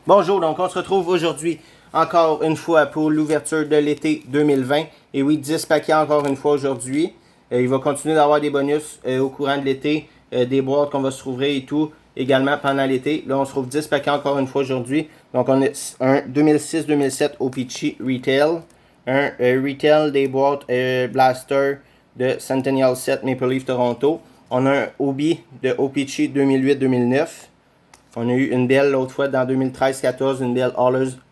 Bonjour, donc on se retrouve aujourd'hui encore une fois pour l'ouverture de l'été 2020. Et oui, 10 paquets encore une fois aujourd'hui. Il va continuer d'avoir des bonus au courant de l'été, des boîtes qu'on va se trouver et tout également pendant l'été. Là, on se trouve 10 paquets encore une fois aujourd'hui. Donc on a un 2006-2007 OPC Retail, un Retail des boîtes Blaster de Centennial Set Maple Leaf Toronto. On a un Obi de OPC 2008-2009. On a eu une belle l'autre fois dans 2013-14, une belle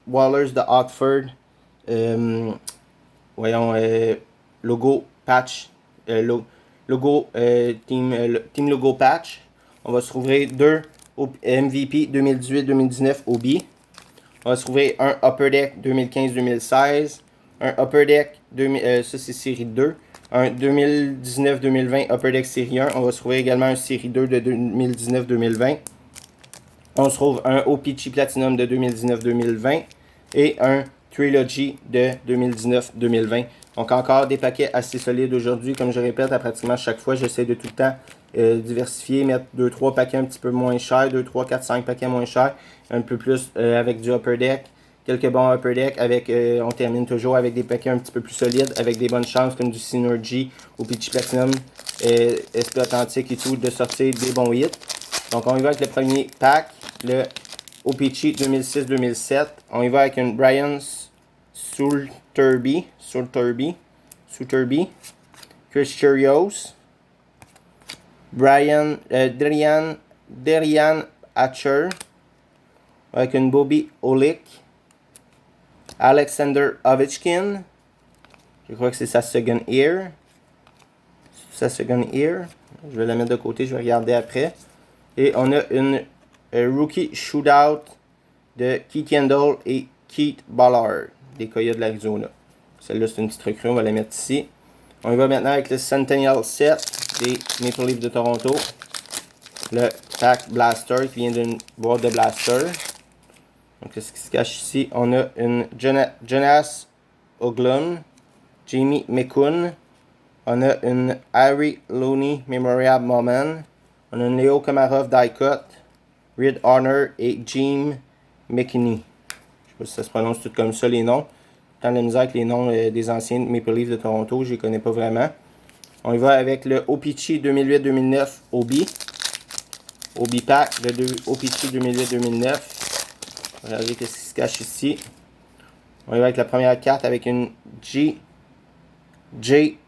Wallers de Hartford. Voyons, logo patch. Logo team logo patch. On va se trouver deux MVP 2018-2019 OB. On va se trouver un Upper Deck 2015-2016. Un Upper Deck, ça c'est série 2. Un 2019-2020 Upper Deck série 1. On va se trouver également un série 2 de 2019-2020. On se trouve un OPC Platinum de 2019-2020 et un Trilogy de 2019-2020. Donc encore des paquets assez solides aujourd'hui. Comme je répète à pratiquement chaque fois, j'essaie de tout le temps diversifier, mettre 2-3 paquets un petit peu moins chers, 2, 3, 4, 5 paquets moins chers, un peu plus avec du Upper Deck, quelques bons Upper Deck, avec, on termine toujours avec des paquets un petit peu plus solides, avec des bonnes chances comme du Synergy, OPC Platinum, SP Authentique et tout, de sortir des bons hits. Donc on y va avec le premier pack, le OPC 2006-2007. On y va avec une Brian Soulterby, Chris Churios, Derian Hatcher, avec une Bobby Olick, Alexander Ovechkin, je crois que c'est sa second year. Je vais la mettre de côté, je vais regarder après. Et on a une rookie shootout de Keith Kendall et Keith Ballard, des Coyotes de l'Arizona. Celle-là, c'est une petite recrue, on va la mettre ici. On y va maintenant avec le Centennial Set des Maple Leafs de Toronto. Le pack Blaster qui vient d'une boîte de Blaster. Donc, qu'est-ce qui se cache ici? On a une Jonas Oglund, Jamie McCoon. On a une Harry Looney Memorial Moment. On a une Leo Komarov die cut, Reed Honor et Jim McKinney. Je sais pas si ça se prononce tout comme ça les noms. Tant de la misère avec les noms des anciens Maple Leafs de Toronto, je les connais pas vraiment. On y va avec le OPC 2008-2009 Obi. Obi Pack de OPC 2008-2009. Regardez ce qui se cache ici. On y va avec la première carte avec une J.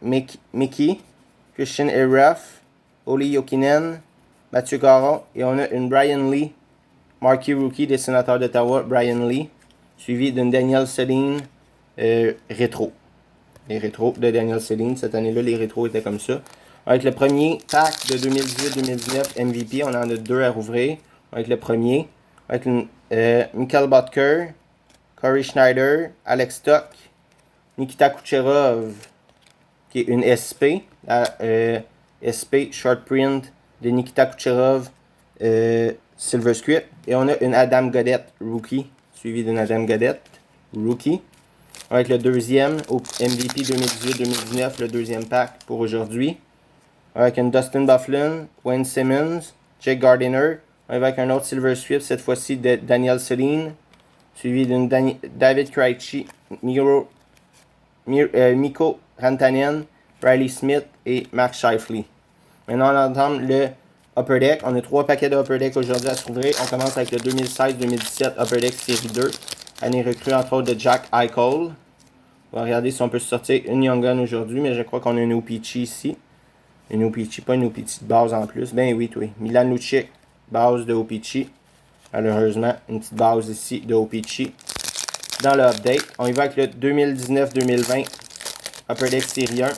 Mickey, Christian Eruff, Oli Jokinen, Mathieu Caron, et on a une Brian Lee, marquee rookie des Sénateurs d'Ottawa, Brian Lee, suivi d'une Daniel Sedin rétro. Les rétros de Daniel Sedin, cette année-là, les rétros étaient comme ça. Avec le premier pack de 2018-2019 MVP, on en a deux à rouvrir. Avec le premier, avec une Mikhail Butker, Corey Schneider, Alex Tuck, Nikita Kucherov, qui est une SP, la SP Short Print de Nikita Kucherov Silver Script. Et on a une Adam Gaudette Rookie, suivi d'une Adam Gaudette Rookie. Avec le deuxième au MVP 2018-2019, le deuxième pack pour aujourd'hui. Avec une Dustin Byfuglien, Wayne Simmons, Jake Gardiner. Avec un autre Silver Script, cette fois-ci de Daniel Sedin, suivi d'une David Krejci, Mikko Rantanen, Riley Smith et Mark Scheifele. Maintenant, on entend le Upper Deck. On a 3 paquets de Upper Deck aujourd'hui à se trouver. On commence avec le 2016-2017 Upper Deck série 2. Année recrue entre autres de Jack Eichel. On va regarder si on peut sortir une Young Gun aujourd'hui, mais je crois qu'on a une OPC ici. Une OPC, pas une OPC de base en plus. Ben oui, oui. Milan Lucic, base de OPC. Malheureusement, une petite base ici de OPC. Dans le update, on y va avec le 2019-2020 Upper Deck série 1.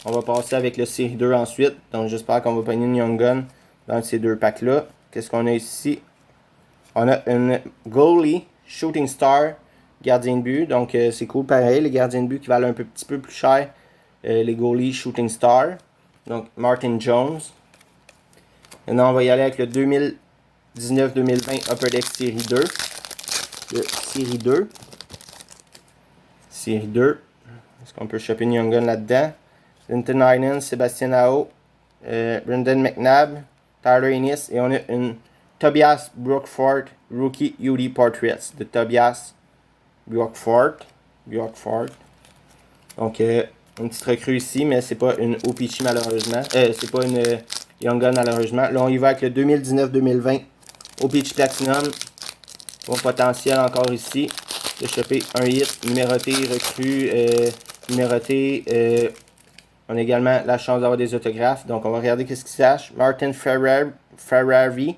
On va passer avec le série 2 ensuite. Donc j'espère qu'on va pogner une Young Gun dans ces deux packs-là. Qu'est-ce qu'on a ici? On a une Goalie Shooting Star gardien de but. Donc c'est cool pareil. Les gardiens de but qui valent un petit peu plus cher. Les Goalie Shooting Star. Donc Martin Jones. Maintenant on va y aller avec le 2019-2020 Upper Deck série 2. Le série 2. Série 2. Est-ce qu'on peut choper une Young Gun là-dedans? Linton Heinen, Sébastien Aho, Brendan McNabb, Tyler Ennis, et on a une Tobias Brookford, Rookie UD Portraits de Tobias Brookford. Donc, une petite recrue ici, mais c'est pas une OPC malheureusement. C'est pas une Young Gun malheureusement. Là, on y va avec le 2019-2020 OPC Platinum. Bon potentiel encore ici. De choper un hit numéroté, recrue, numéroté. On a également la chance d'avoir des autographes. Donc, on va regarder qu'est-ce qui se cache. Martin Ferrari,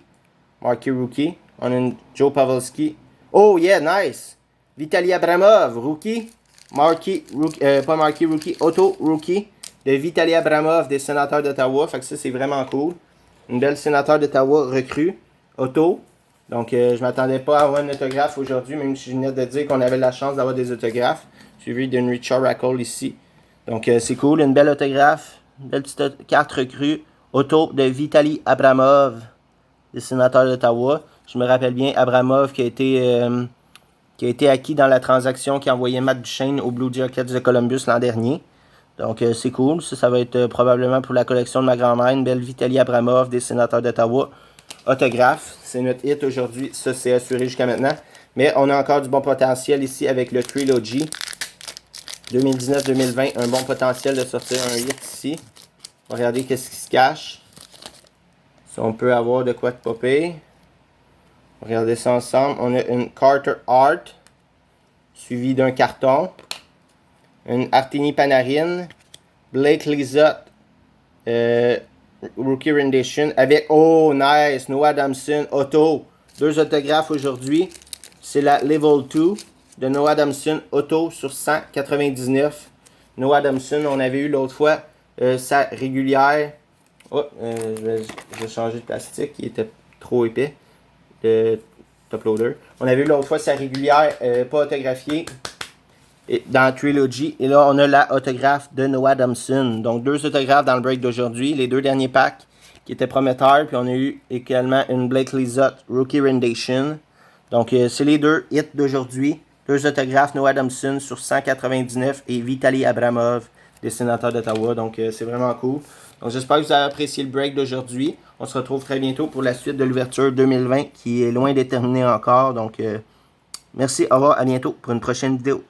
Marquee Rookie. On a une Joe Pavelski. Oh, yeah, nice. Vitaly Abramov, Rookie. Pas Marquee Rookie, Auto Rookie. De Vitaly Abramov des Sénateurs d'Ottawa. Fait que ça, c'est vraiment cool. Une belle Sénateur d'Ottawa recrue. Auto. Donc, je m'attendais pas à avoir un autographe aujourd'hui, même si je venais de dire qu'on avait la chance d'avoir des autographes. Suivi d'une Richard Rackle ici. Donc, c'est cool. Une belle autographe. Une belle petite carte recrue. Auto de Vitaly Abramov, des Sénateurs d'Ottawa. Je me rappelle bien, Abramov qui a été acquis dans la transaction qui a envoyé Matt Duchene aux Blue Jackets de Columbus l'an dernier. Donc, c'est cool. Ça va être probablement pour la collection de ma grand-mère. Une belle Vitaly Abramov des Sénateurs d'Ottawa. Autographe. C'est notre hit aujourd'hui. Ça, c'est assuré jusqu'à maintenant. Mais on a encore du bon potentiel ici avec le Trilogy. 2019-2020. Un bon potentiel de sortir un hit ici. On va regarder qu'est-ce qui se cache. Si on peut avoir de quoi de popper. On va regarder ça ensemble. On a une Carter Art. Suivi d'un carton. Une Artemi Panarin. Blake Lizotte. Rookie Rendition. Avec, oh nice, Noah Adamson. Auto. 2 autographes aujourd'hui. C'est la Level 2 de Noah Adamson. Auto sur 199. Noah Adamson, on avait eu l'autre fois sa régulière. Oh, je vais changer de plastique. Il était trop épais. Le top loader. On avait eu l'autre fois sa régulière pas autographiée dans Trilogy. Et là, on a la autographe de Noah Adamson. Donc, 2 autographes dans le break d'aujourd'hui. Les 2 derniers packs qui étaient prometteurs. Puis, on a eu également une Blake Lizotte Rookie Rendition. Donc, c'est les 2 hits d'aujourd'hui. 2 autographes Noah Adamson sur 199 et Vitaly Abramov des Sénateurs d'Ottawa. Donc, c'est vraiment cool. Donc, j'espère que vous avez apprécié le break d'aujourd'hui. On se retrouve très bientôt pour la suite de l'ouverture 2020 qui est loin d'être terminée encore. Donc, merci, au revoir, à bientôt pour une prochaine vidéo.